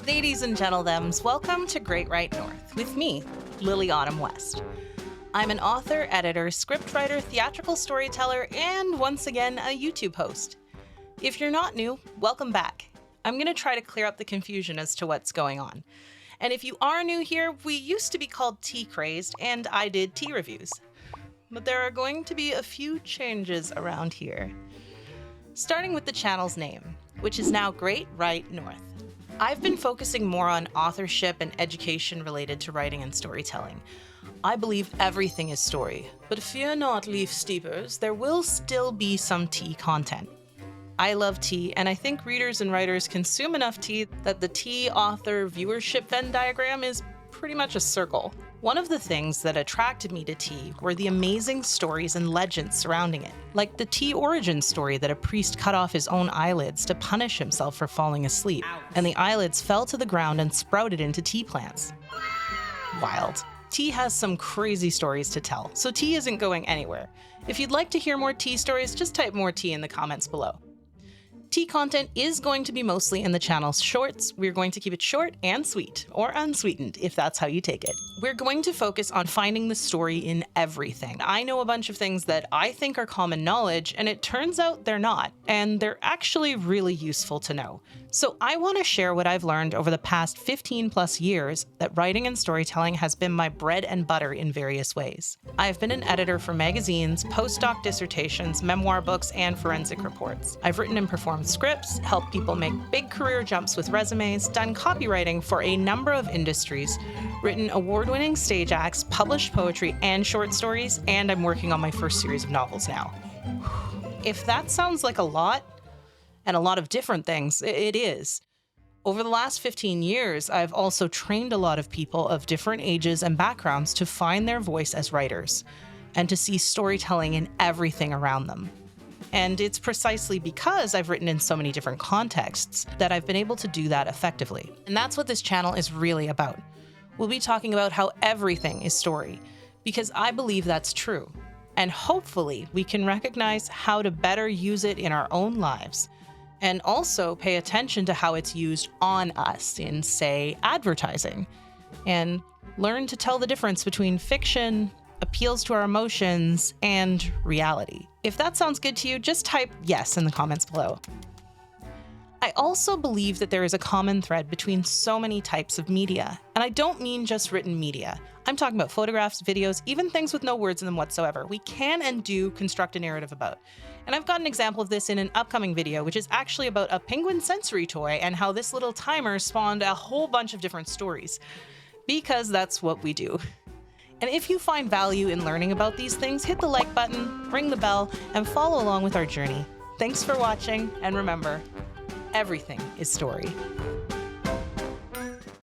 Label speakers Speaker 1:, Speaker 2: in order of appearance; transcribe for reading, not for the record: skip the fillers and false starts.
Speaker 1: Ladies and gentlethems, welcome to Great Right North with me, Lily Autumn West. I'm an author, editor, scriptwriter, theatrical storyteller, and once again, a YouTube host. If you're not new, welcome back. I'm going to try to clear up the confusion as to what's going on. And if you are new here, we used to be called Tea Crazed, and I did tea reviews. But there are going to be a few changes around here. Starting with the channel's name, which is now Great Right North. I've been focusing more on authorship and education related to writing and storytelling. I believe everything is story, but fear not, leaf steepers, there will still be some tea content. I love tea, and I think readers and writers consume enough tea that the tea author viewership Venn diagram is pretty much a circle. One of the things that attracted me to tea were the amazing stories and legends surrounding it, like the tea origin story that a priest cut off his own eyelids to punish himself for falling asleep, and the eyelids fell to the ground and sprouted into tea plants. Wild. Tea has some crazy stories to tell, so tea isn't going anywhere. If you'd like to hear more tea stories, just type more tea in the comments below. Tea content is going to be mostly in the channel's shorts. We're going to keep it short and sweet, or unsweetened, if that's how you take it. We're going to focus on finding the story in everything. I know a bunch of things that I think are common knowledge, and it turns out they're not, and they're actually really useful to know. So I want to share what I've learned over the past 15 plus years that writing and storytelling has been my bread and butter in various ways. I've been an editor for magazines, postdoc dissertations, memoir books, and forensic reports. I've written and performed scripts, helped people make big career jumps with resumes, done copywriting for a number of industries, written award-winning stage acts, published poetry and short stories, and I'm working on my first series of novels now. If that sounds like a lot, and a lot of different things, it is. Over the last 15 years, I've also trained a lot of people of different ages and backgrounds to find their voice as writers, and to see storytelling in everything around them. And it's precisely because I've written in so many different contexts that I've been able to do that effectively. And that's what this channel is really about. We'll be talking about how everything is story, because I believe that's true. And hopefully we can recognize how to better use it in our own lives, and also pay attention to how it's used on us in, say, advertising, and learn to tell the difference between fiction, appeals to our emotions, and reality. If that sounds good to you, just type yes in the comments below. I also believe that there is a common thread between so many types of media, and I don't mean just written media. I'm talking about photographs, videos, even things with no words in them whatsoever. We can and do construct a narrative about. And I've got an example of this in an upcoming video, which is actually about a penguin sensory toy and how this little timer spawned a whole bunch of different stories. Because that's what we do. And if you find value in learning about these things, hit the like button, ring the bell, and follow along with our journey. Thanks for watching, and remember, everything is story.